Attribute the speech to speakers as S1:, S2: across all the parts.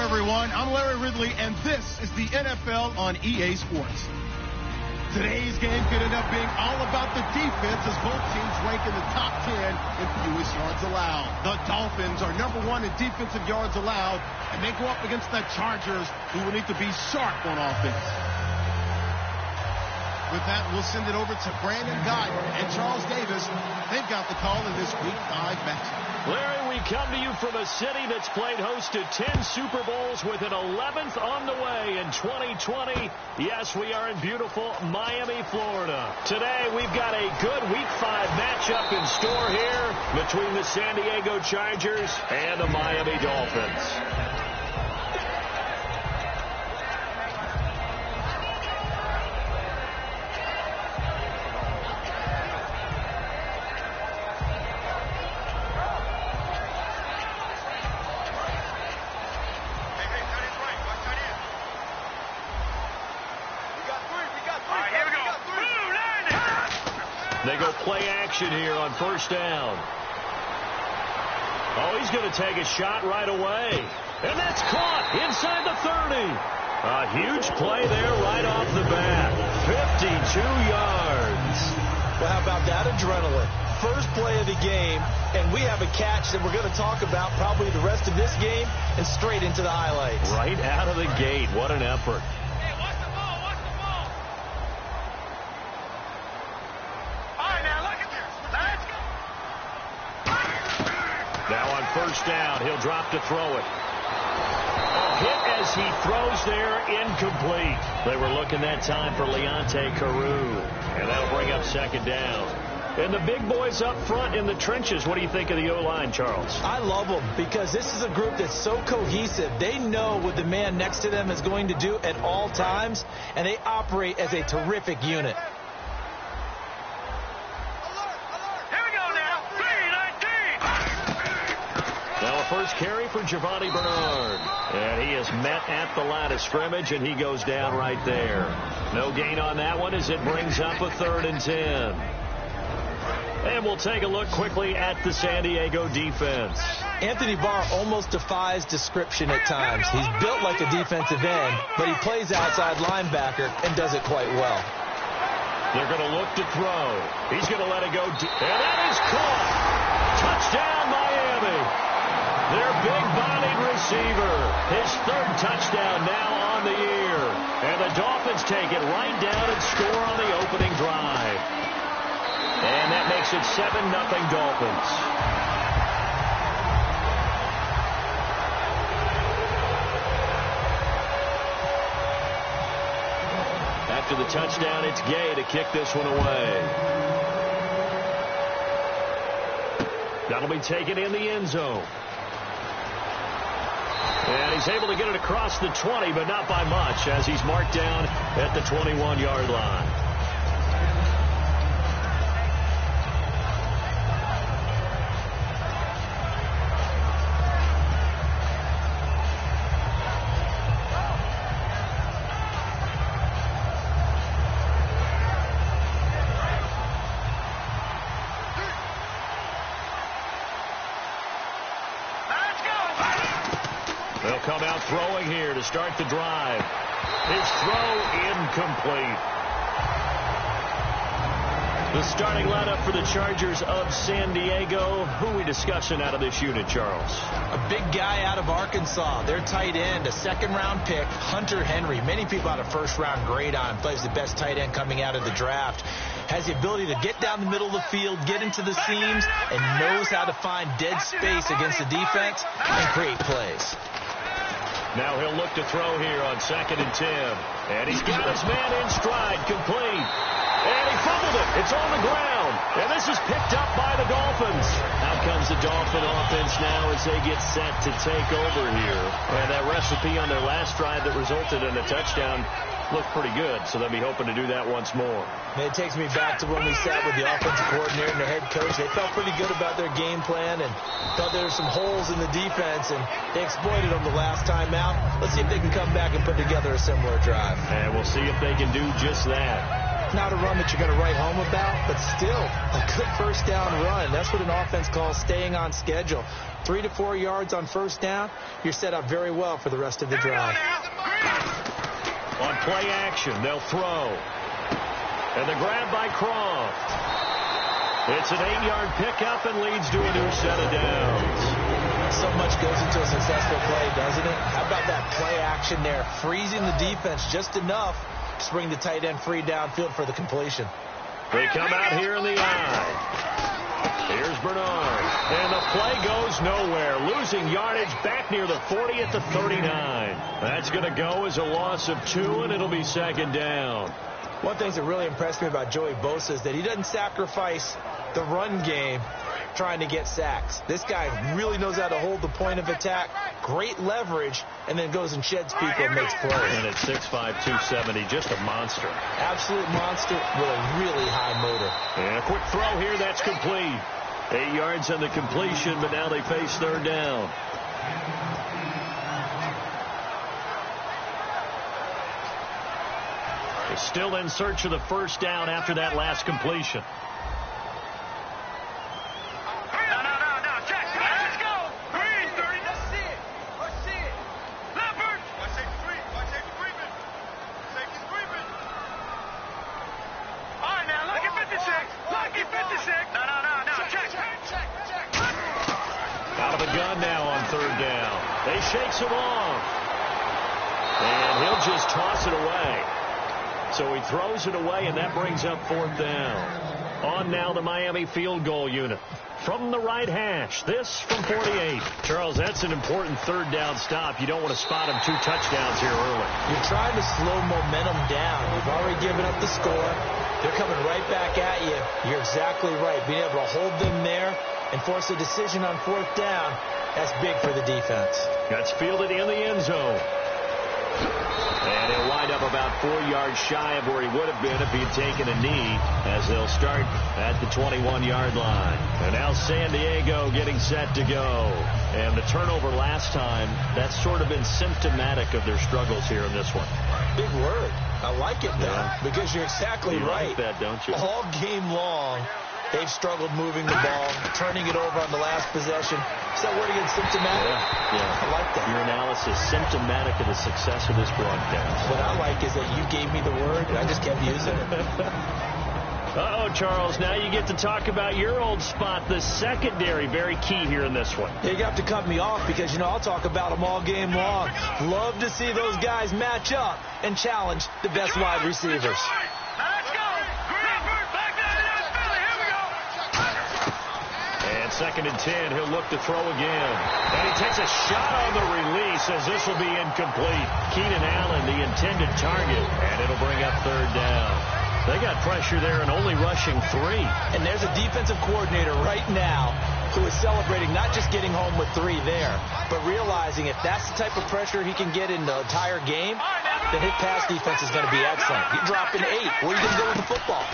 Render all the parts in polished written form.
S1: everyone. I'm Larry Ridley, and this is the NFL on EA Sports. Today's game could end up being all about the defense as both teams rank in the top 10 in fewest yards allowed. The Dolphins are #1 in defensive yards allowed, and they go up against the Chargers, who will need to be sharp on offense. With that, we'll send it over to Brandon Guyton and Charles Davis. They've got the call in this Week 5 matchup.
S2: Larry, we come to you from a city that's played host to 10 Super Bowls with an 11th on the way in 2020. Yes, we are in beautiful Miami, Florida. Today, we've got a good Week 5 matchup in store here between the San Diego Chargers and the Miami Dolphins. They go play action here on first down. Oh, he's going to take a shot right away. And that's caught inside the 30. A huge play there right off the bat. 52 yards.
S3: Well, how about that adrenaline? First play of the game, and we have a catch that we're going to talk about probably the rest of this game and straight into the highlights.
S2: Right out of the gate. What an effort. First down, he'll drop to throw it. A hit as he throws there, incomplete. They were looking that time for Leonte Carew, and that'll bring up second down. And the big boys up front in the trenches. What do you think of the O-line, Charles?
S3: I love them because this is a group that's so cohesive. They know what the man next to them is going to do at all times, and they operate as a terrific unit.
S2: First carry for Giovanni Bernard. And he is met at the line of scrimmage, and he goes down right there. No gain on that one as it brings up a 3rd and 10. And we'll take a look quickly at the San Diego defense.
S3: Anthony Barr almost defies description at times. He's built like a defensive end, but he plays outside linebacker and does it quite well.
S2: They're going to look to throw. He's going to let it go. And that is caught. Touchdown, Miami. Their big-bodied receiver. His 3rd touchdown now on the year. And the Dolphins take it right down and score on the opening drive. And that makes it 7-0 Dolphins. After the touchdown, it's Gay to kick this one away. That'll be taken in the end zone. And he's able to get it across the 20, but not by much, as he's marked down at the 21-yard line. They'll come out throwing here to start the drive. His throw incomplete. The starting lineup for the Chargers of San Diego. Who are we discussing out of this unit, Charles?
S3: A big guy out of Arkansas. Their tight end, a 2nd-round pick, Hunter Henry. Many people had a 1st-round grade on. Plays the best tight end coming out of the draft. Has the ability to get down the middle of the field, get into the seams, and knows how to find dead space against the defense and create plays.
S2: Now he'll look to throw here on 2nd and 10. And he's got his man in stride, complete. And he fumbled it. It's on the ground. And this is picked up by the Dolphins. Out comes the Dolphin offense now as they get set to take over here. And that recipe on their last drive that resulted in a touchdown looked pretty good, so they'll be hoping to do that once more.
S3: It takes me back to when we sat with the offensive coordinator and the head coach. They felt pretty good about their game plan and felt there were some holes in the defense, and they exploited them the last time out. Let's see if they can come back and put together a similar drive.
S2: And we'll see if they can do just that.
S3: Not a run that you're going to write home about, but still a good first down run. That's what an offense calls staying on schedule. 3 to 4 yards on first down, you're set up very well for the rest of the drive.
S2: On play action, they'll throw. And the grab by Croft. It's an 8-yard pickup and leads to a new set of downs.
S3: So much goes into a successful play, doesn't it? How about that play action there, freezing the defense just enough to bring the tight end free downfield for the completion.
S2: They come out here in the eye. Here's Bernard. And the play goes nowhere. Losing yardage back near the 40 at the 39. That's going to go as a loss of 2, and it'll be second down.
S3: One thing that really impressed me about Joey Bosa is that he doesn't sacrifice the run game trying to get sacks. This guy really knows how to hold the point of attack, great leverage, and then goes and sheds people and makes plays.
S2: And at 6'5", 270, just a monster.
S3: Absolute monster with a really high motor.
S2: And a quick throw here, that's complete. 8 yards on the completion, but now they face third down. They're still in search of the first down after that last completion. Out of the gun now on third down. They shakes him off. And he'll just toss it away. So he throws it away, and that brings up fourth down. On now the Miami field goal unit. From the right hash, this from 48. Charles, that's an important third down stop. You don't want to spot him 2 touchdowns here early.
S3: You're trying to slow momentum down. You've already given up the score. They're coming right back at you. You're exactly right. Being able to hold them there and force a decision on fourth down, that's big for the defense.
S2: That's fielded in the end zone. And he'll wind up about 4 yards shy of where he would have been if he had taken a knee, as they'll start at the 21-yard line. And now San Diego getting set to go. And the turnover last time, that's sort of been symptomatic of their struggles here in this one.
S3: Big word. I like it, though, because you're exactly right.
S2: You like that, don't you?
S3: All game long, they've struggled moving the ball, turning it over on the last possession. Is that word again, symptomatic?
S2: Yeah.
S3: I like that.
S2: Your analysis, symptomatic of the success of this broadcast.
S3: What I like is that you gave me the word, and I just kept using it.
S2: Uh-oh, Charles, now you get to talk about your old spot, the secondary, very key here in this one.
S3: You have to cut me off because, you know, I'll talk about them all game long. Love to see those guys match up and challenge the best wide receivers.
S2: And 2nd and 10, he'll look to throw again. And he takes a shot on the release as this will be incomplete. Keenan Allen, the intended target, and it'll bring up third down. They got pressure there and only rushing 3.
S3: And there's a defensive coordinator right now who is celebrating not just getting home with 3 there, but realizing if that's the type of pressure he can get in the entire game, then his pass defense is going to be excellent. You're dropping 8. Where are you going to go with the football?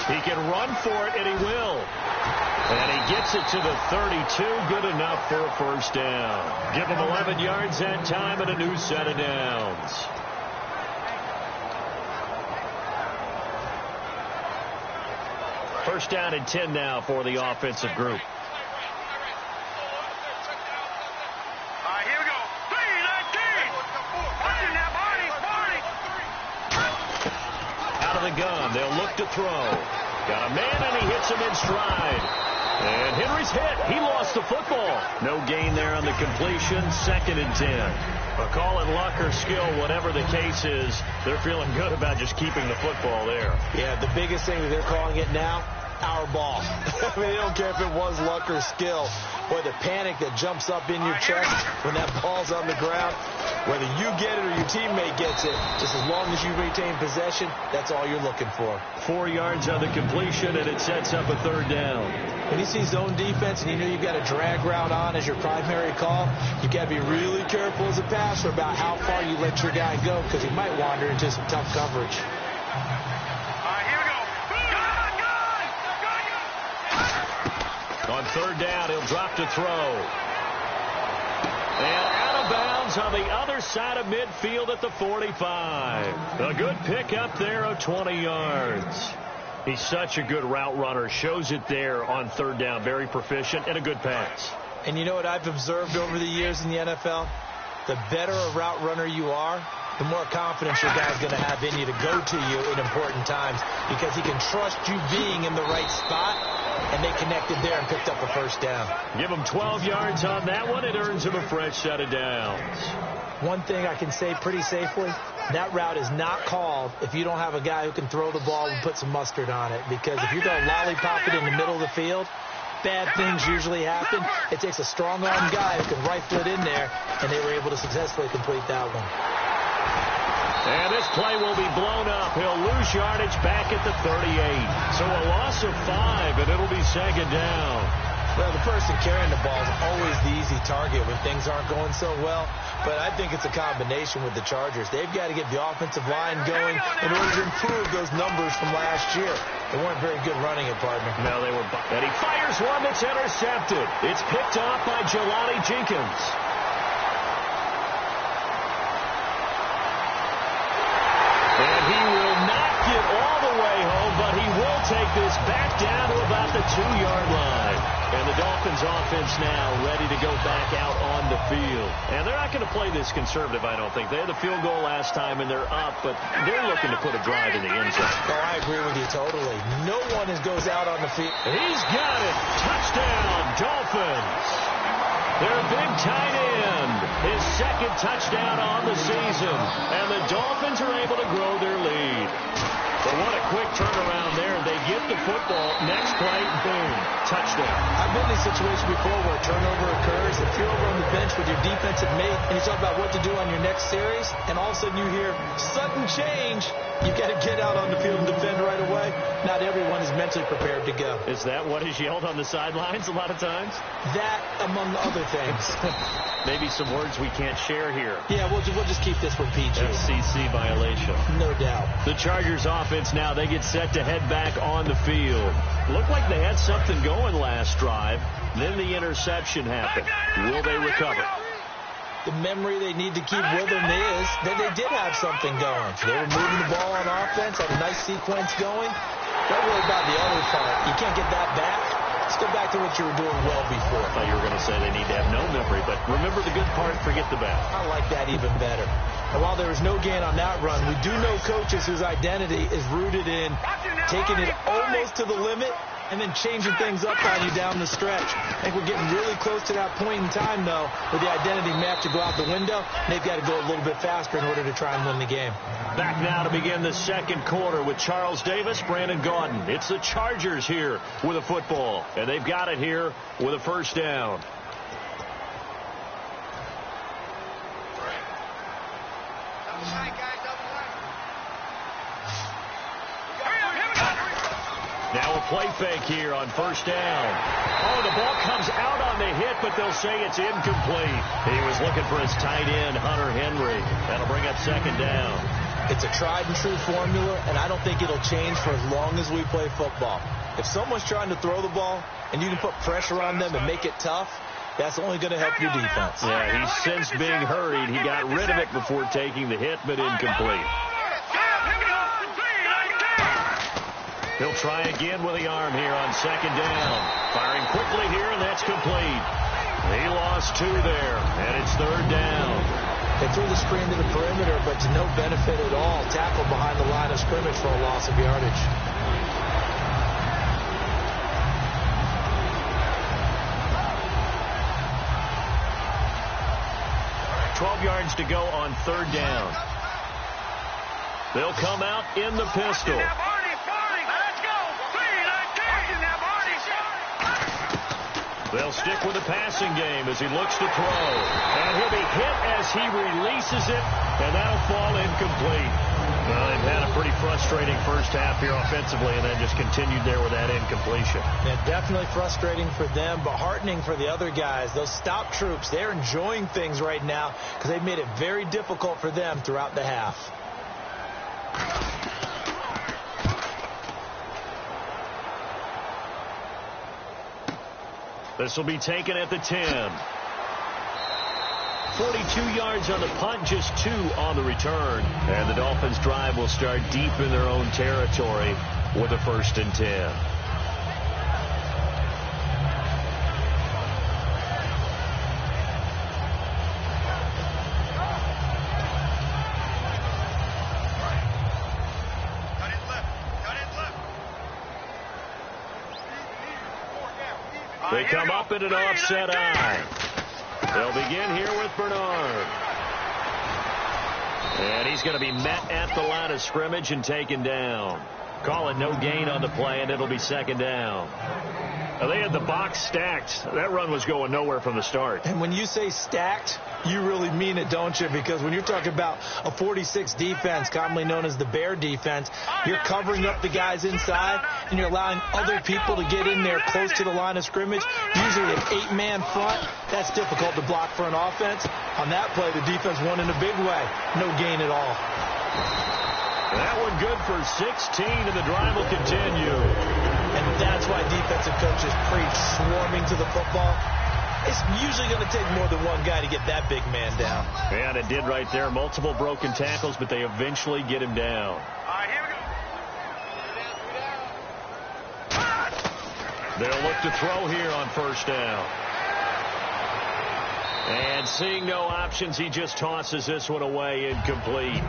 S2: He can run for it, and he will. And he gets it to the 32. Good enough for a first down. Give him 11 yards that time and a new set of downs. First down and 10 now for the offensive group. Out of the gun, they'll look to throw. Got a man, and he hits him in stride. And Henry's hit. He lost the football. No gain there on the completion. 2nd and 10. But call it luck or skill, whatever the case is, they're feeling good about just keeping the football there.
S3: Yeah, the biggest thing that they're calling it now, our ball. I mean, they don't care if it was luck or skill. Boy, the panic that jumps up in your chest when that ball's on the ground, whether you get it or your teammate gets it, just as long as you retain possession, that's all you're looking for.
S2: 4 yards on the completion, and it sets up a third down.
S3: When you see zone defense and you know you've got a drag route on as your primary call, you've got to be really careful as a passer about how far you let your guy go, because he might wander into some tough coverage. On
S2: third down, he'll drop to throw. And out of bounds on the other side of midfield at the 45. A good pickup there of 20 yards. He's such a good route runner. Shows it there on third down. Very proficient and a good pass.
S3: And you know what I've observed over the years in the NFL? The better a route runner you are, the more confidence your guy's going to have in you to go to you in important times because he can trust you being in the right spot, and they connected there and picked up a first down.
S2: Give him 12 yards on that one. It earns him a fresh set of downs.
S3: One thing I can say pretty safely, that route is not called if you don't have a guy who can throw the ball and put some mustard on it, because if you're going to lollipop it in the middle of the field, bad things usually happen. It takes a strong-arm guy who can rifle it in there, and they were able to successfully complete that one.
S2: And this play will be blown up. He'll lose yardage back at the 38. So a loss of 5, and it'll be second down.
S3: Well, the person carrying the ball is always the easy target when things aren't going so well. But I think it's a combination with the Chargers. They've got to get the offensive line going in order to improve those numbers from last year. They weren't very good running it, partner.
S2: No, they were. And he fires one that's intercepted. It's picked off by Jelani Jenkins. And he will not get all the way home, but he will take this back down to about the 2-yard line. And the Dolphins offense now ready to go back out on the field. And they're not going to play this conservative, I don't think. They had the field goal last time, and they're up, but they're looking to put a drive in the end zone.
S3: Oh, I agree with you totally. No one goes out on the field.
S2: He's got it. Touchdown, Dolphins. Their big tight end, his second touchdown on the season. And the Dolphins are able to grow their lead. But what a quick turnaround there. They get the football. Next play, boom, touchdown.
S3: I've been in a situation before where a turnover occurs. If you're over on the bench with your defensive mate and you talk about what to do on your next series, and all of a sudden you hear sudden change, you got to get out on the field and defend right away. Not everyone is mentally prepared to go.
S2: Is that what is yelled on the sidelines a lot of times?
S3: That, among other things.
S2: Maybe some words we can't share here.
S3: Yeah, we'll just keep this one PG.
S2: FCC violation.
S3: No doubt.
S2: The Chargers offense now, they get set to head back on the field. Looked like they had something going last drive. Then the interception happened. Will they recover?
S3: The memory they need to keep with them is that they did have something going. They were moving the ball on offense, had a nice sequence going. Don't worry about the other part. You can't get that back. Let's go back to what you were doing well before.
S2: I thought you were going to say they need to have no memory, but remember the good part, forget the bad.
S3: I like that even better. And while there was no gain on that run, we do know coaches whose identity is rooted in taking it almost to the limit and then changing things up on you down the stretch. I think we're getting really close to that point in time, though, where the identity map to go out the window. They've got to go a little bit faster in order to try and win the game.
S2: Back now to begin the second quarter with Charles Davis, Brandon Gaudin. It's the Chargers here with a football, and they've got it here with a first down. Now a play fake here on first down. Oh, the ball comes out on the hit, but they'll say it's incomplete. He was looking for his tight end, Hunter Henry. That'll bring up second down.
S3: It's a tried and true formula, and I don't think it'll change for as long as we play football. If someone's trying to throw the ball and you can put pressure on them and make it tough, that's only going to help your defense.
S2: Yeah, he's since being hurried. He got rid of it before taking the hit, but incomplete. He'll try again with the arm here on second down. Firing quickly here, and that's complete. He lost 2 there, and it's third down.
S3: They threw the screen to the perimeter, but to no benefit at all. Tackle behind the line of scrimmage for a loss of yardage.
S2: Yards to go on third down. They'll come out in the pistol. They'll stick with the passing game as he looks to throw. And he'll be hit as he releases it, and that'll fall incomplete. Well, they've had a pretty frustrating first half here offensively, and then just continued there with that incompletion.
S3: Yeah, definitely frustrating for them, but heartening for the other guys. Those stop troops, they're enjoying things right now because they've made it very difficult for them throughout the half.
S2: This will be taken at the 10. 42 yards on the punt, just 2 on the return. And the Dolphins' drive will start deep in their own territory with a 1st and 10. They come up in an offset eye. They'll begin here with Bernard. And he's going to be met at the line of scrimmage and taken down. Call it no gain on the play, and it'll be 2nd down. Now, they had the box stacked. That run was going nowhere from the start.
S3: And when you say stacked, you really mean it, don't you? Because when you're talking about a 46 defense, commonly known as the Bear defense, you're covering up the guys inside, and you're allowing other people to get in there close to the line of scrimmage, usually an 8-man front. That's difficult to block for an offense. On that play, the defense won in a big way. No gain at all.
S2: That one good for 16, and the drive will continue.
S3: And that's why defensive coaches preach swarming to the football. It's usually going to take more than one guy to get that big man down.
S2: And it did right there. Multiple broken tackles, but they eventually get him down.
S4: All right, here we go.
S2: They'll look to throw here on 1st down. And seeing no options, he just tosses this one away, incomplete.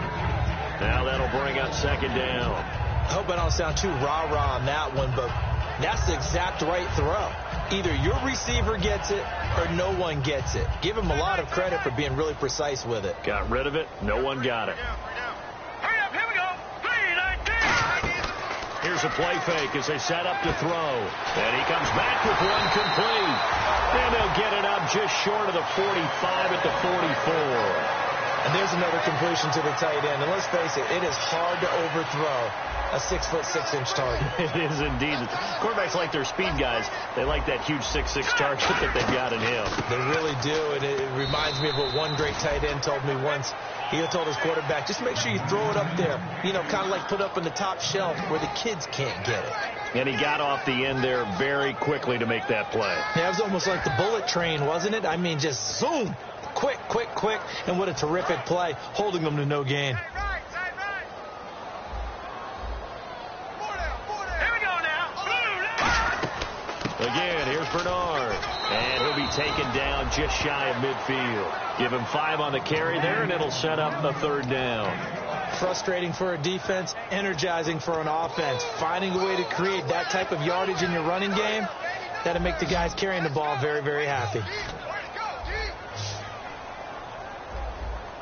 S2: Now that'll bring up 2nd down.
S3: I hope I don't sound too rah-rah on that one, but that's the exact right throw. Either your receiver gets it or no one gets it. Give him a lot of credit for being really precise with it.
S2: Got rid of it. No one got it.
S4: Hurry up, here we go. 3-19.
S2: Here's a play fake as they set up to throw. And he comes back with one complete. And they'll get it up just short of the 45 at the 44.
S3: And there's another completion to the tight end. And let's face it, it is hard to overthrow a 6'6" target.
S2: It is indeed. Quarterbacks like their speed guys. They like that huge 6'6" target that they've got in him.
S3: They really do, and it reminds me of what one great tight end told me once. He told his quarterback, just make sure you throw it up there. You know, kind of like put up in the top shelf where the kids can't get it.
S2: And he got off the end there very quickly to make that play.
S3: Yeah, it was almost like the bullet train, wasn't it? I mean, just zoom. Quick, quick, quick. And what a terrific play, holding them to no gain.
S2: Again, here's Bernard. And he'll be taken down just shy of midfield. Give him 5 on the carry there, and it'll set up a 3rd down.
S3: Frustrating for a defense, energizing for an offense. Finding a way to create that type of yardage in your running game, that'll make the guys carrying the ball very, very happy.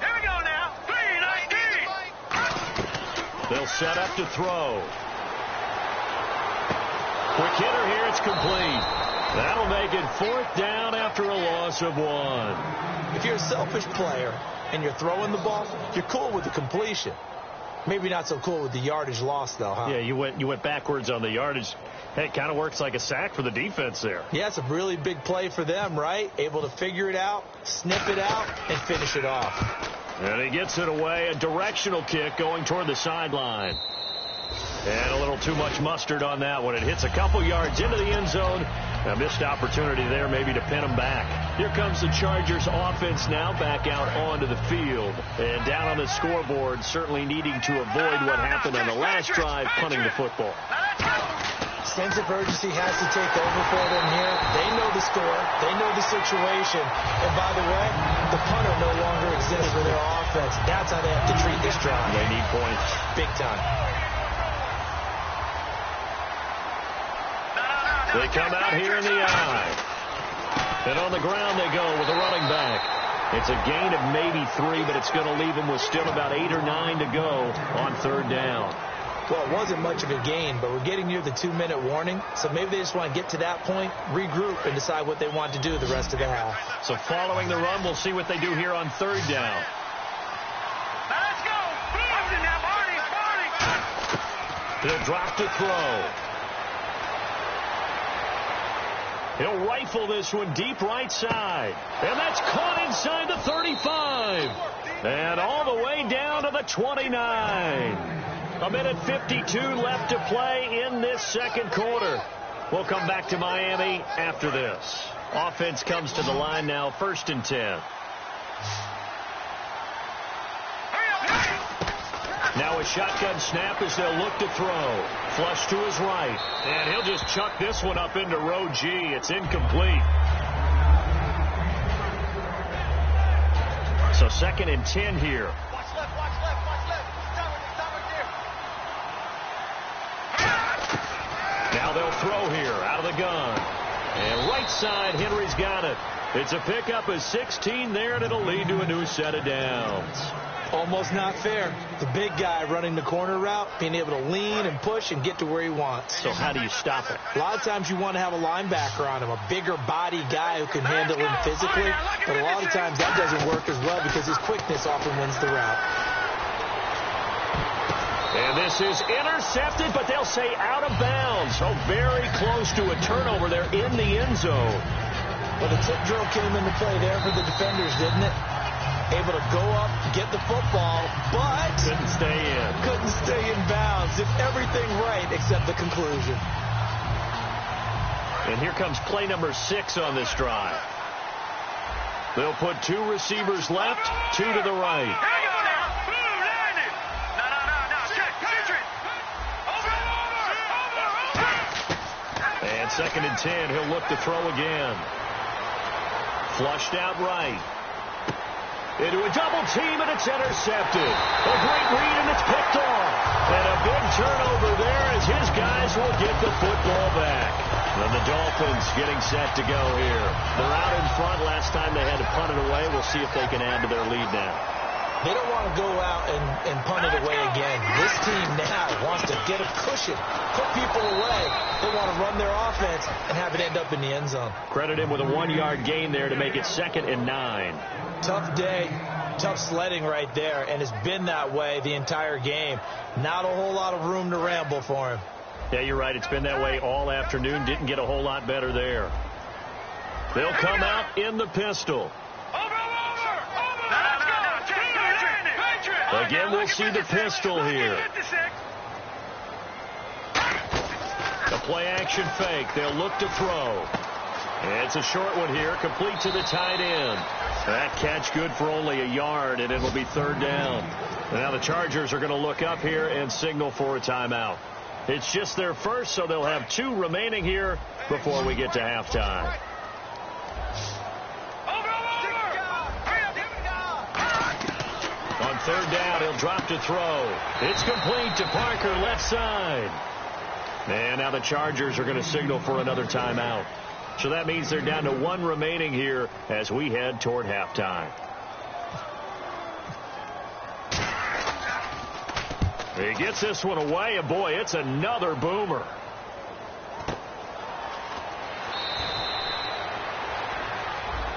S4: Here we go now. 3-19.
S2: They'll set up to throw. Quick hitter here, it's complete. That'll make it 4th down after a loss of 1.
S3: If you're a selfish player and you're throwing the ball, you're cool with the completion. Maybe not so cool with the yardage loss, though, huh?
S2: Yeah, you went backwards on the yardage. Hey, it kind of works like a sack for the defense there.
S3: Yeah, it's a really big play for them, right? Able to figure it out, snip it out, and finish it off.
S2: And he gets it away, a directional kick going toward the sideline. And a little too much mustard on that one. It hits a couple yards into the end zone. A missed opportunity there maybe to pin him back. Here comes the Chargers offense now back out onto the field. And down on the scoreboard, certainly needing to avoid what happened on the last drive, punting the football.
S3: Sense of urgency has to take over for them here. They know the score. They know the situation. And by the way, the punter no longer exists for their offense. That's how they have to treat this drive.
S2: They need points.
S3: Big time.
S2: They come out here in the eye. And on the ground they go with a running back. It's a gain of maybe 3, but it's going to leave them with still about 8 or 9 to go on 3rd down.
S3: Well, it wasn't much of a gain, but we're getting near the 2-minute warning. So maybe they just want to get to that point, regroup, and decide what they want to do the rest of the half.
S2: So following the run, we'll see what they do here on 3rd down.
S4: Let's go.
S2: He'll drop to throw. He'll rifle this one deep right side. And that's caught inside the 35. And all the way down to the 29. A minute 52 left to play in this second quarter. We'll come back to Miami after this. Offense comes to the line now, 1st and 10. Now a shotgun snap as they'll look to throw. Flush to his right. And he'll just chuck this one up into row G. It's incomplete. So 2nd and 10 here.
S4: Watch left, watch left, watch left. Stop right there.
S2: Now they'll throw here out of the gun. And right side, Henry's got it. It's a pickup of 16 there, and it'll lead to a new set of downs.
S3: Almost not fair. The big guy running the corner route, being able to lean and push and get to where he wants.
S2: So how do you stop it?
S3: A lot of times you want to have a linebacker on him, a bigger body guy who can handle him physically, but a lot of times that doesn't work as well because his quickness often wins the route.
S2: And this is intercepted, but they'll say out of bounds. So very close to a turnover there in the end zone.
S3: Well, the tip drill came into play there for the defenders, didn't it? Able to go up, get the football, but
S2: couldn't stay in.
S3: Couldn't stay in bounds. Did everything right except the conclusion.
S2: And here comes play number 6 on this drive. They'll put 2 receivers left, 2 to the right.
S4: Here we go now. Boom, landed. No. Check. Patriot. Over.
S2: And 2nd and 10, he'll look to throw again. Flushed out right. Into a double team, and it's intercepted. A great read, and it's picked off. And a big turnover there as his guys will get the football back. And the Dolphins getting set to go here. They're out in front. Last time they had to punt it away. We'll see if they can add to their lead now.
S3: They don't want to go out and punt it away again. This team now wants to get a cushion, put people away. They want to run their offense and have it end up in the end zone.
S2: Credit him with a 1-yard gain there to make it 2nd and 9.
S3: Tough day, tough sledding right there, and it's been that way the entire game. Not a whole lot of room to ramble for him.
S2: Yeah, you're right. It's been that way all afternoon. Didn't get a whole lot better there. They'll come out in the pistol. Again, we'll see the pistol here. The play action fake. They'll look to throw. And it's a short one here, complete to the tight end. That catch good for only a yard, and it'll be 3rd down. Now the Chargers are going to look up here and signal for a timeout. It's just their first, so they'll have 2 remaining here before we get to halftime. On 3rd down, he'll drop to throw. It's complete to Parker, left side. And now the Chargers are going to signal for another timeout. So that means they're down to 1 remaining here as we head toward halftime. He gets this one away, and boy, it's another boomer.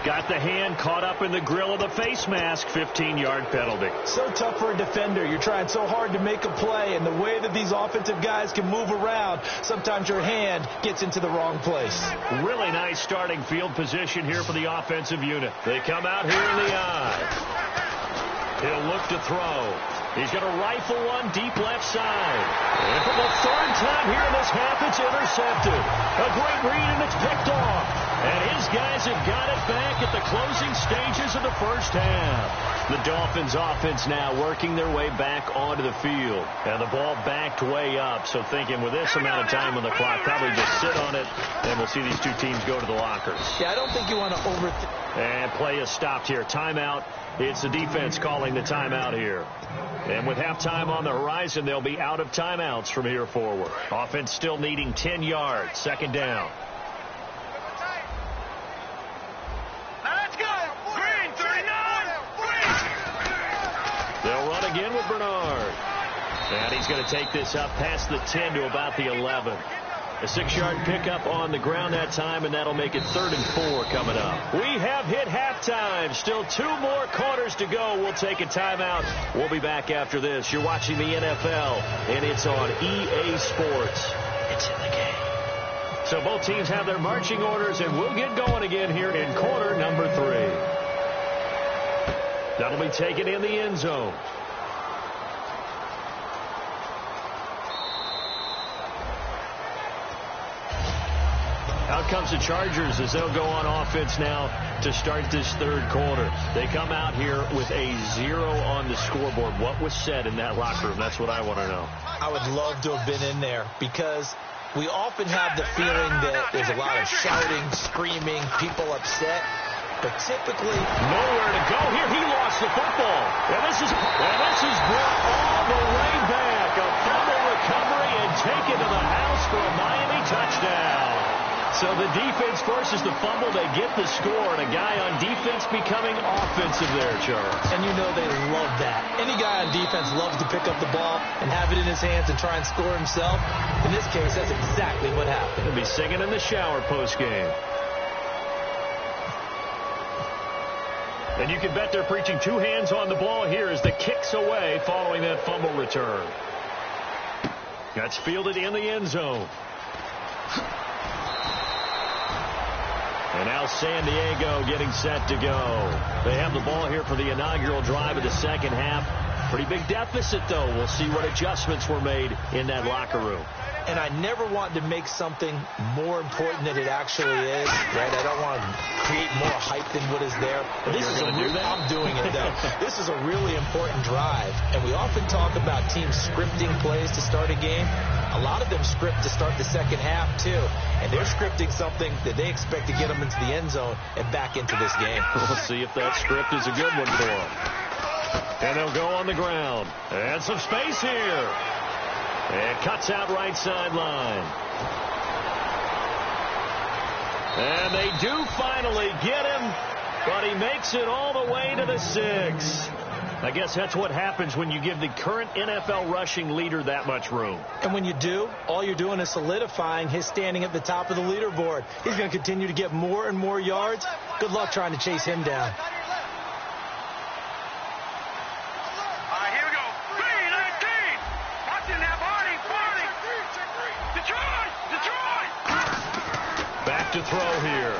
S2: Got the hand caught up in the grill of the face mask. 15-yard penalty.
S3: So tough for a defender. You're trying so hard to make a play, and the way that these offensive guys can move around, sometimes your hand gets into the wrong place.
S2: Really nice starting field position here for the offensive unit. They come out here in the eye. He'll look to throw. He's going to rifle one deep left side. And for the 3rd time here in this half, it's intercepted. A great read, and it's picked off. And his guys have got it back at the closing stages of the first half. The Dolphins offense now working their way back onto the field. And the ball backed way up. So thinking with this amount of time on the clock, probably just sit on it, and we'll see these 2 teams go to the lockers.
S3: Yeah, I don't think you want to overthink.
S2: And play is stopped here. Timeout. It's the defense calling the timeout here. And with halftime on the horizon, they'll be out of timeouts from here forward. Offense still needing 10 yards. 2nd down.
S4: Let's go. Green, 39.
S2: They'll run again with Bernard. And he's going to take this up past the 10 to about the 11. A 6-yard pickup on the ground that time, and that'll make it 3rd and 4 coming up. We have hit halftime. Still 2 more quarters to go. We'll take a timeout. We'll be back after this. You're watching the NFL, and it's on EA Sports. It's in the game. So both teams have their marching orders, and we'll get going again here in quarter number 3. That'll be taken in the end zone. out comes the Chargers as they'll go on offense now to start this third quarter. They come out here with a 0 on the scoreboard. What was said in that locker room? That's what I want to know.
S3: I would love to have been in there because we often have the feeling that there's a lot of shouting, screaming, people upset. But typically,
S2: nowhere to go here. He lost the football. And this is brought all the way back. A fumble recovery and taken to the house for a Miami touchdown. So the defense forces the fumble. They get the score, and a guy on defense becoming offensive there, Charles.
S3: And you know they love that. Any guy on defense loves to pick up the ball and have it in his hands and try and score himself. In this case, that's exactly what happened.
S2: He'll be singing in the shower post-game. And you can bet they're preaching two hands on the ball here as the kick's away following that fumble return. That's fielded in the end zone. And now San Diego getting set to go. They have the ball here for the inaugural drive of the second half. Pretty big deficit, though. We'll see what adjustments were made in that locker room.
S3: And I never want to make something more important than it actually is, right? I don't want to create more hype than what is there. But this is I'm doing it, though. This is a really important drive. And we often talk about teams scripting plays to start a game. A lot of them script to start the second half, too. And they're scripting something that they expect to get them into the end zone and back into this game.
S2: We'll see if that script is a good one for them. And they'll go on the ground. And some space here. And cuts out right sideline. And they do finally get him, but he makes it all the way to the 6. I guess that's what happens when you give the current NFL rushing leader that much room.
S3: And when you do, all you're doing is solidifying his standing at the top of the leaderboard. He's going to continue to get more and more yards. Good luck trying to chase him down.
S2: To throw here.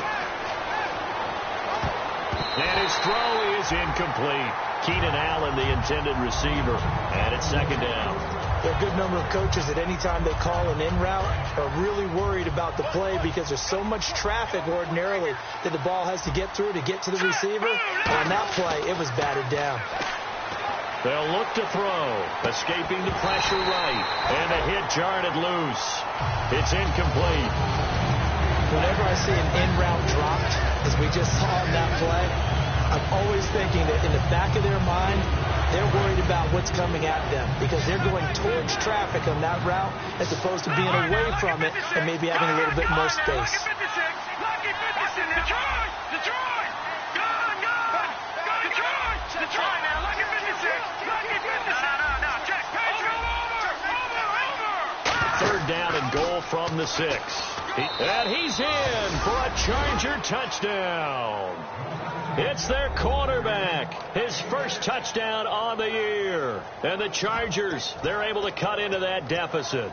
S2: And his throw is incomplete. Keenan Allen, the intended receiver. And it's second down.
S3: There are a good number of coaches at any time they call an in route are really worried about the play because there's so much traffic ordinarily that the ball has to get through to get to the receiver. And on that play, it was batted down.
S2: They'll look to throw. Escaping the pressure right. And the hit jarred it loose. It's incomplete.
S3: Whenever I see an in-route dropped, as we just saw in that play, I'm always thinking that in the back of their mind, they're worried about what's coming at them because they're going towards traffic on that route as opposed to being away from it and maybe having a little bit more space.
S2: Third down and goal from the 6. And he's in for a Charger touchdown. It's their quarterback. His first touchdown on the year. And the Chargers, they're able to cut into that deficit.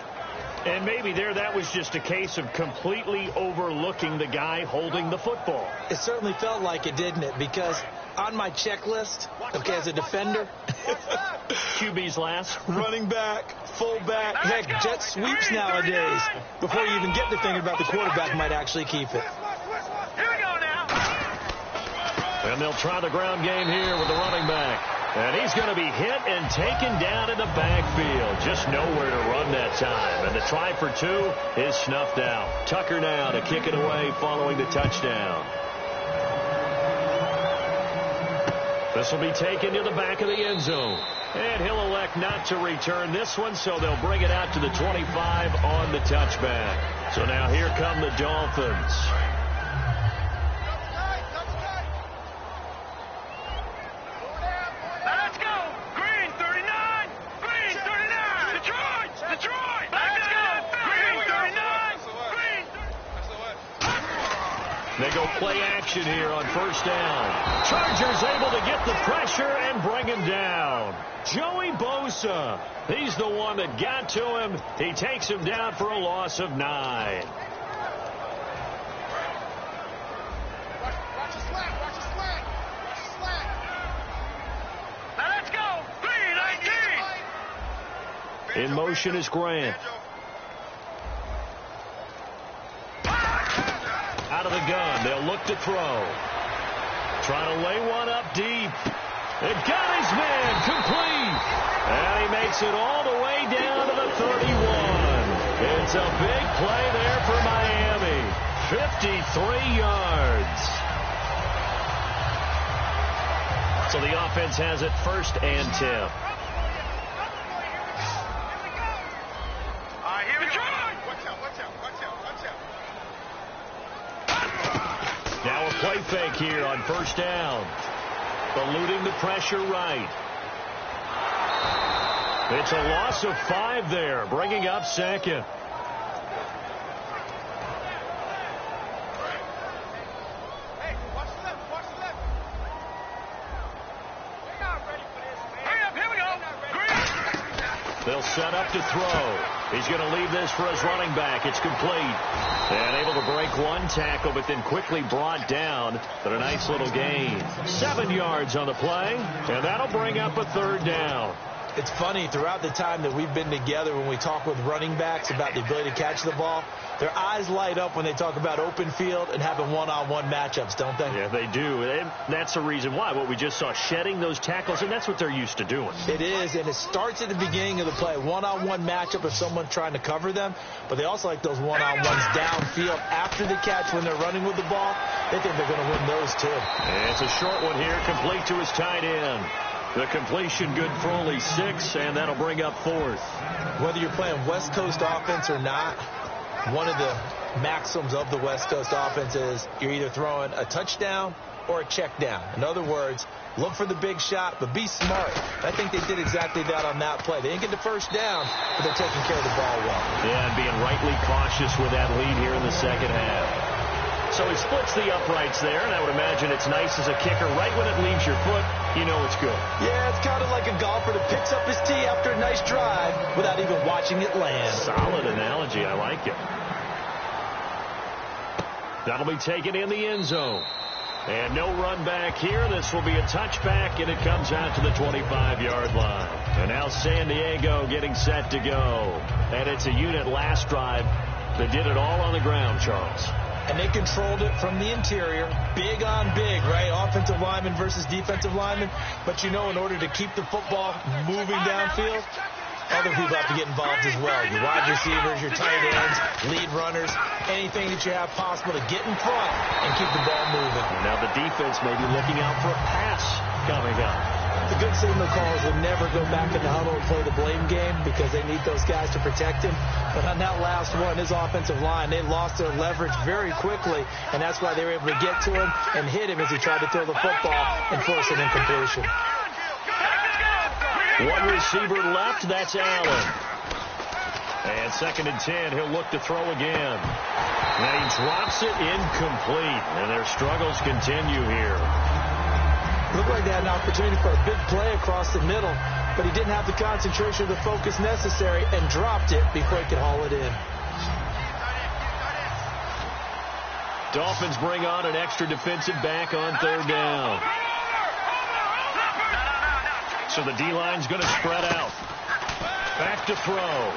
S2: And maybe that was just a case of completely overlooking the guy holding the football.
S3: It certainly felt like it, didn't it? Because on my checklist, okay, as a defender,
S2: QB's last.
S3: Running back, fullback, heck, jet sweeps nowadays. Before you even get to thinking about the quarterback might actually keep it.
S4: Here we go now.
S2: And they'll try the ground game here with the running back. And he's going to be hit and taken down in the backfield. Just nowhere to run that time. And the try for 2 is snuffed out. Tucker now to kick it away following the touchdown. This will be taken to the back of the end zone. And he'll elect not to return this one, so they'll bring it out to the 25 on the touchback. So now here come the Dolphins.
S4: Let's go. Green 39. Green 39. Detroit. Detroit. Let's go. Green 39. Green.
S2: They go play action here on first down. Chargers able to get the pressure and bring him down. Joey Bosa, he's the one that got to him. He takes him down for a loss of 9.
S1: Watch the slant. Watch the slant. Watch the slant.
S4: Let's go. Green 19.
S2: In motion is Grant. Out of the gun. They'll look to throw. Trying to lay one up deep. It got his man complete. And he makes it all the way down to the 31. It's a big play there for Miami. 53 yards. So the offense has it 1st and 10.
S4: Here we go.
S2: Now a play fake here on 1st down. Eluding the pressure right. It's a loss of 5 there, bringing up 2nd.
S4: Hey, watch the left. We're not ready for this, man. Hurry up, here we go.
S2: They'll set up to throw. He's going to leave this for his running back. It's complete. And able to break one tackle, but then quickly brought down. But a nice little gain. 7 yards on the play, and that'll bring up a 3rd down.
S3: It's funny, throughout the time that we've been together, when we talk with running backs about the ability to catch the ball, their eyes light up when they talk about open field and having one-on-one matchups, don't they?
S2: Yeah, they do. And that's the reason why. What we just saw, shedding those tackles, and that's what they're used to doing.
S3: It is, and it starts at the beginning of the play. One-on-one matchup of someone trying to cover them, but they also like those one-on-ones downfield after the catch when they're running with the ball. They think they're going to win those, too.
S2: And it's a short one here, complete to his tight end. The completion good for only 6, and that'll bring up 4th.
S3: Whether you're playing West Coast offense or not, one of the maxims of the West Coast offense is you're either throwing a touchdown or a check down. In other words, look for the big shot, but be smart. I think they did exactly that on that play. They didn't get the 1st down, but they're taking care of the ball well.
S2: Yeah, and being rightly cautious with that lead here in the 2nd half. So he splits the uprights there, and I would imagine it's nice as a kicker. Right when it leaves your foot, you know it's good.
S3: Yeah, it's kind of like a golfer that picks up his tee after a nice drive without even watching it land.
S2: Solid analogy. I like it. That'll be taken in the end zone. And no run back here. This will be a touchback, and it comes out to the 25-yard line. And now San Diego getting set to go. And it's a unit last drive that did it all on the ground, Charles.
S3: And they controlled it from the interior. Big on big, right? Offensive lineman versus defensive lineman. But, you know, in order to keep the football moving downfield, other people have to get involved as well. Your wide receivers, your tight ends, lead runners, anything that you have possible to get in front and keep the ball moving.
S2: Now the defense may be looking out for a pass coming up.
S3: The good signal calls would never go back in the huddle and play the blame game because they need those guys to protect him. But on that last one, his offensive line, they lost their leverage very quickly, and that's why they were able to get to him and hit him as he tried to throw the football and force an incompletion.
S2: One receiver left, that's Allen. And 2nd and 10, he'll look to throw again. And he drops it incomplete, and their struggles continue here.
S3: Looked like they had an opportunity for a big play across the middle, but he didn't have the concentration or the focus necessary and dropped it before he could haul it in.
S2: Dolphins bring on an extra defensive back on 3rd down. So the D-line's going to spread out. Back to throw.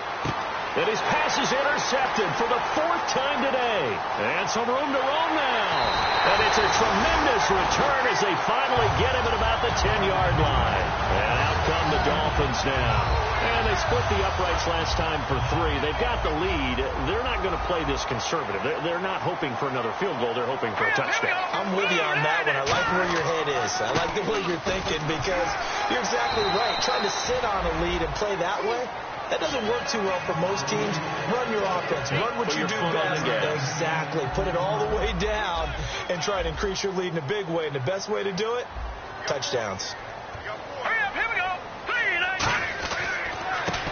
S2: And his pass is intercepted for the 4th time today. And some room to roam now. And it's a tremendous return as they finally get him at about the 10-yard line. And out come the Dolphins now. And they split the uprights last time for 3. They've got the lead. They're not going to play this conservative. They're not hoping for another field goal. They're hoping for a touchdown.
S3: I'm with you on that one. I like where your head is. I like the way you're thinking because you're exactly right. Trying to sit on a lead and play that way, that doesn't work too well for most teams. Run your offense. Run what you do best. Exactly. Put it all the way down and try to increase your lead in a big way. And the best way to do it, touchdowns.
S4: Hurry up, here we go.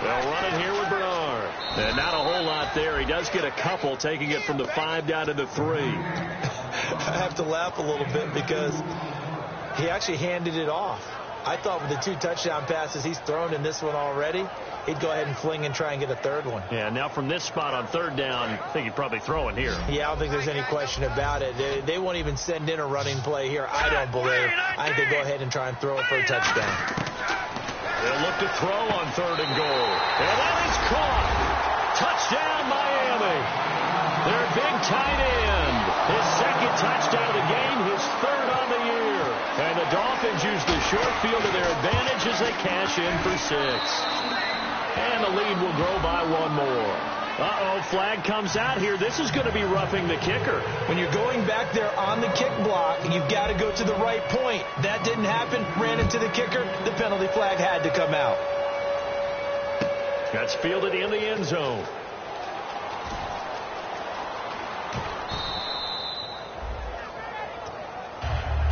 S2: They'll run it here with Bernard. And not a whole lot there. He does get a couple, taking it from the 5 down to the 3.
S3: I have to laugh a little bit because he actually handed it off. I thought with the 2 touchdown passes he's thrown in this one already, he'd go ahead and fling and try and get a 3rd one.
S2: Yeah, now from this spot on 3rd down, I think he'd probably throw it here.
S3: Yeah, I don't think there's any question about it. They won't even send in a running play here, I don't believe. I think they go ahead and try and throw it for a touchdown.
S2: They'll look to throw on 3rd and goal. And that is caught. Touchdown, Miami. Their big tight end. His second touchdown of the game, his third on the year. And the Dolphins use the short field to their advantage as they cash in for 6. And the lead will grow by 1 more. Uh-oh, flag comes out here. This is going to be roughing the kicker.
S3: When you're going back there on the kick block, you've got to go to the right point. That didn't happen. Ran into the kicker. The penalty flag had to come out.
S2: That's fielded in the end zone.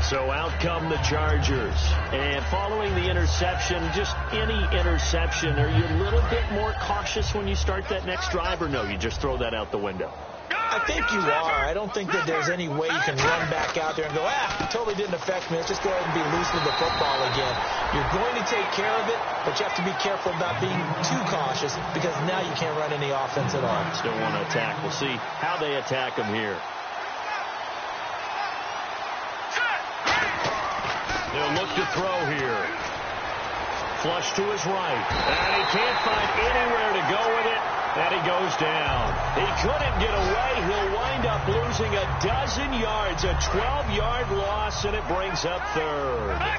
S2: So out come the Chargers. And following the interception, just any interception, are you a little bit more cautious when you start that next drive, or no, you just throw that out the window?
S3: I think you are. I don't think that there's any way you can run back out there and go, it totally didn't affect me. Let's just go ahead and be loose with the football again. You're going to take care of it, but you have to be careful about being too cautious because now you can't run any offense at all.
S2: Still want to attack. We'll see how they attack them here. They'll look to throw here. Flush to his right. And he can't find anywhere to go with it. And he goes down. He couldn't get away. He'll wind up losing 12 yards. A 12-yard loss, and it brings up third.
S4: Here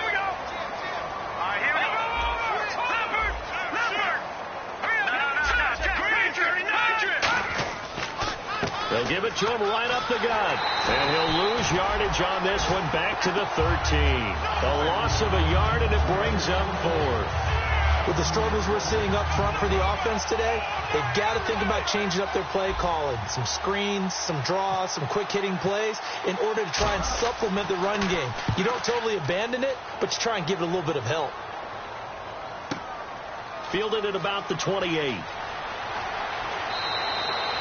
S4: we go. All right, here we go.
S2: They'll give it to him right up the gut. And he'll lose yardage on this one back to the 13. A loss of a yard, and it brings up fourth.
S3: With the struggles we're seeing up front for the offense today, they've got to think about changing up their play calling. Some screens, some draws, some quick-hitting plays in order to try and supplement the run game. You don't totally abandon it, but you try and give it a little bit of help.
S2: Fielded at about the 28.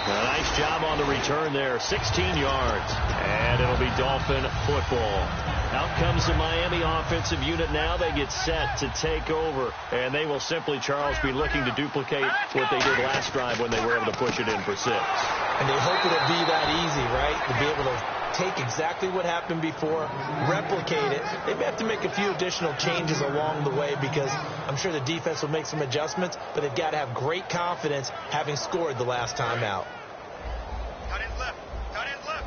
S2: A nice job on the return there. 16 yards. And it'll be Dolphin football. Out comes the Miami offensive unit now. They get set to take over. And they will simply, Charles, be looking to duplicate what they did last drive when they were able to push it in for 6.
S3: And they hope it'll be that easy, right? To be able to take exactly what happened before, replicate it. They may have to make a few additional changes along the way because I'm sure the defense will make some adjustments, but they've got to have great confidence having scored the last time out.
S4: Tight end left. Tight end left.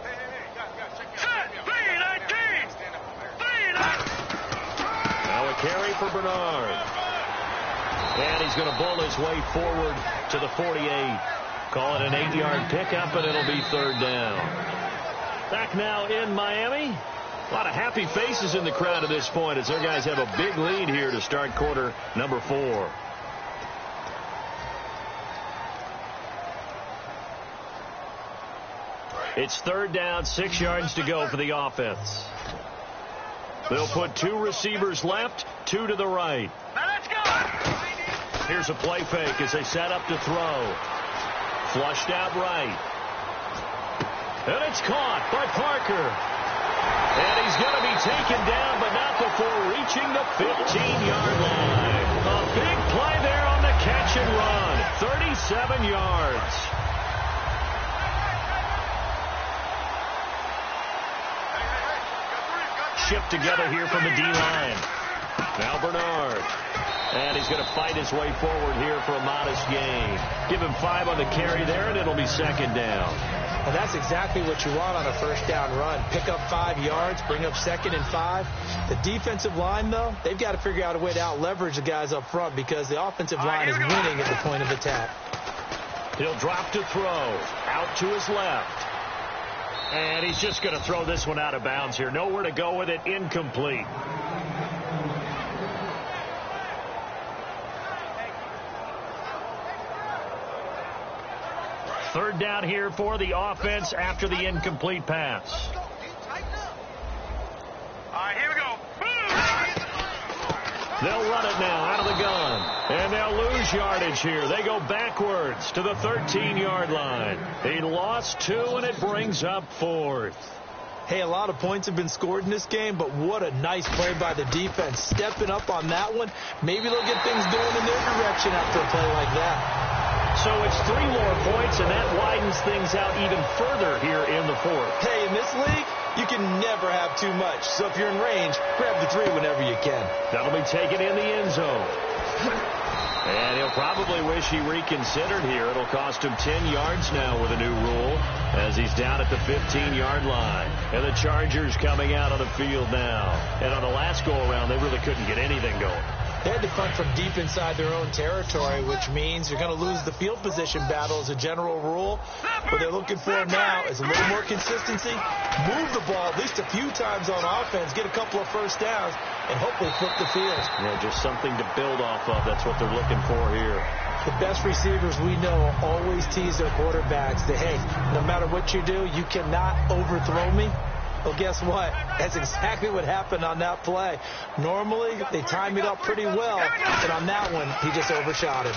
S4: Hey, guys, check me out. 3-19.
S2: Now a carry for Bernard. And he's going to bull his way forward to the 48. Call it an 8-yard pickup, and it'll be third down. Back now in Miami. A lot of happy faces in the crowd at this point as their guys have a big lead here to start quarter number 4. It's third down, 6 yards to go for the offense. They'll put 2 receivers left, 2 to the right.
S4: Now let's go.
S2: Here's a play fake as they set up to throw. Flushed out right. And it's caught by Parker. And he's going to be taken down, but not before reaching the 15-yard line. A big play there on the catch and run. 37 yards. Shipped together here from the D-line. Now Bernard. And he's going to fight his way forward here for a modest gain. Give him 5 on the carry there, and it'll be second down.
S3: Well, that's exactly what you want on a first down run. Pick up 5 yards, bring up second and 5. The defensive line, though, they've got to figure out a way to out-leverage the guys up front because the offensive line is winning at the point of attack.
S2: He'll drop to throw. Out to his left. And he's just going to throw this one out of bounds here. Nowhere to go with it. Incomplete. Third down here for the offense after the incomplete pass.
S4: All right, here we go.
S2: They'll run it now out of the gun. And they'll lose yardage here. They go backwards to the 13-yard line. He lost 2, and it brings up 4th.
S3: Hey, a lot of points have been scored in this game, but what a nice play by the defense. Stepping up on that one. Maybe they'll get things going in their direction after a play like that.
S2: So it's 3 more points, and that widens things out even further here in the 4th.
S3: Hey, in this league, you can never have too much. So if you're in range, grab the 3 whenever you can.
S2: That'll be taken in the end zone. And he'll probably wish he reconsidered here. It'll cost him 10 yards now with a new rule as he's down at the 15-yard line. And the Chargers coming out on the field now. And on the last go-around, they really couldn't get anything going.
S3: They had to punt from deep inside their own territory, which means you're going to lose the field position battle as a general rule. What they're looking for now is a little more consistency, move the ball at least a few times on offense, get a couple of first downs, and hopefully flip the field.
S2: Yeah, just something to build off of. That's what they're looking for here.
S3: The best receivers we know always tease their quarterbacks that, hey, no matter what you do, you cannot overthrow me. Well, guess what? That's exactly what happened on that play. Normally, they time it up pretty well, and on that one, he just overshot him.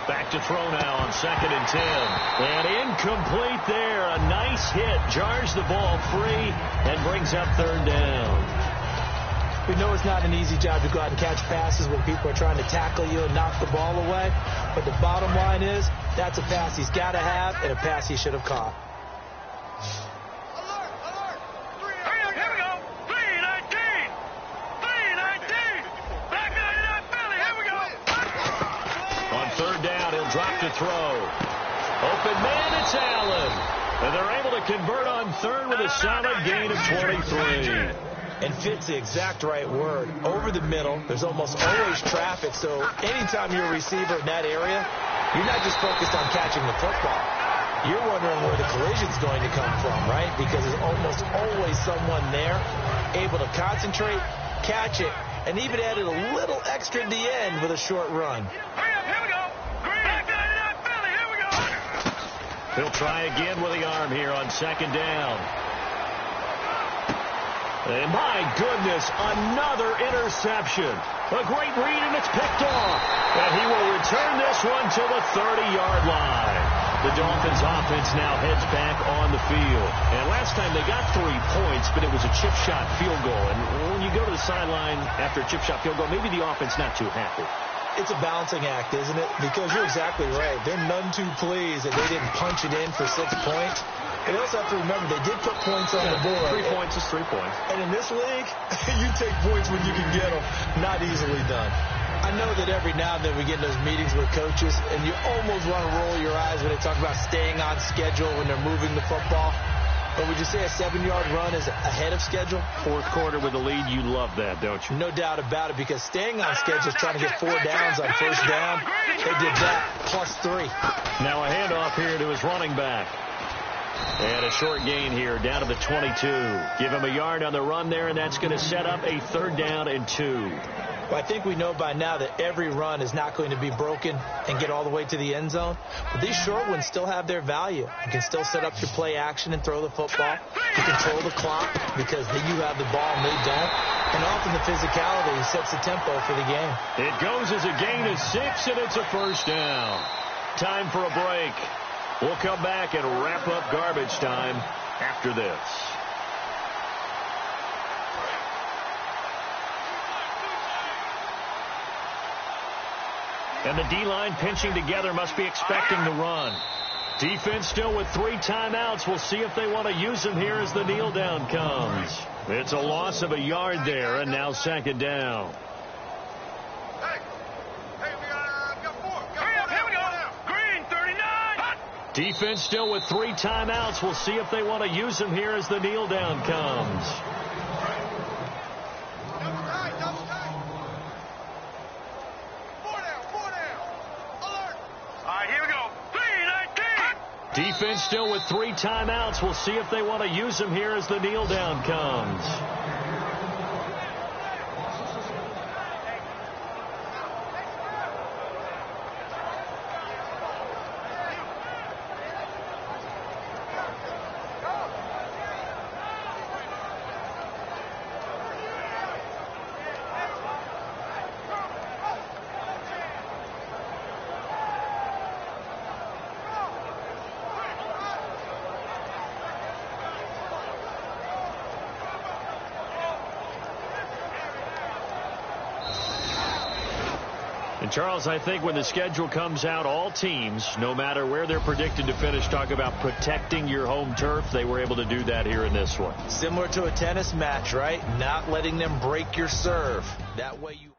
S2: Back to throw now on 2nd and 10. And incomplete there. A nice hit. Jars the ball free and brings up 3rd down.
S3: We know it's not an easy job to go out and catch passes when people are trying to tackle you and knock the ball away. But the bottom line is, that's a pass he's got to have and a pass he should have caught.
S2: Drop to throw. Open man, it's Allen. And they're able to convert on 3rd with a solid gain of 23.
S3: And fit's the exact right word. Over the middle, there's almost always traffic, so anytime you're a receiver in that area, you're not just focused on catching the football. You're wondering where the collision's going to come from, right? Because there's almost always someone there able to concentrate, catch it, and even added a little extra at the end with a short run.
S2: He'll try again with the arm here on 2nd down. And my goodness, another interception. A great read, and it's picked off. And he will return this one to the 30-yard line. The Dolphins offense now heads back on the field. And last time they got 3 points, but it was a chip shot field goal. And when you go to the sideline after a chip shot field goal, maybe the offense not too happy.
S3: It's a balancing act, isn't it? Because you're exactly right. They're none too pleased that they didn't punch it in for 6 points. But you also have to remember, they did put points on the board.
S2: 3 points is 3 points.
S3: And in this league, you take points when you can get them. Not easily done. I know that every now and then we get in those meetings with coaches, and you almost want to roll your eyes when they talk about staying on schedule when they're moving the football. But would you say a 7-yard run is ahead of schedule?
S2: 4th quarter with a lead, you love that, don't you?
S3: No doubt about it, because staying on schedule is trying to get 4 downs on 1st down. They did that, +3.
S2: Now a handoff here to his running back. And a short gain here, down to the 22. Give him a yard on the run there, and that's going to set up a 3rd down and 2.
S3: Well, I think we know by now that every run is not going to be broken and get all the way to the end zone. But these short ones still have their value. You can still set up your play action and throw the football. You control the clock because then you have the ball and they don't. And often the physicality sets the tempo for the game.
S2: It goes as a gain of 6, and it's a 1st down. Time for a break. We'll come back and wrap up garbage time after this. And the D-line pinching together, must be expecting the run. Defense still with 3 timeouts. We'll see if they want to use them here as the kneel down comes. It's a loss of a yard there, and now 2nd down. Defense still with 3 timeouts. We'll see if they want to use them here as the kneel down comes. Defense still with 3 timeouts. We'll see if they want to use them here as the kneel down comes. And, Charles, I think when the schedule comes out, all teams, no matter where they're predicted to finish, talk about protecting your home turf. They were able to do that here in this one.
S3: Similar to a tennis match, right? Not letting them break your serve. That way you...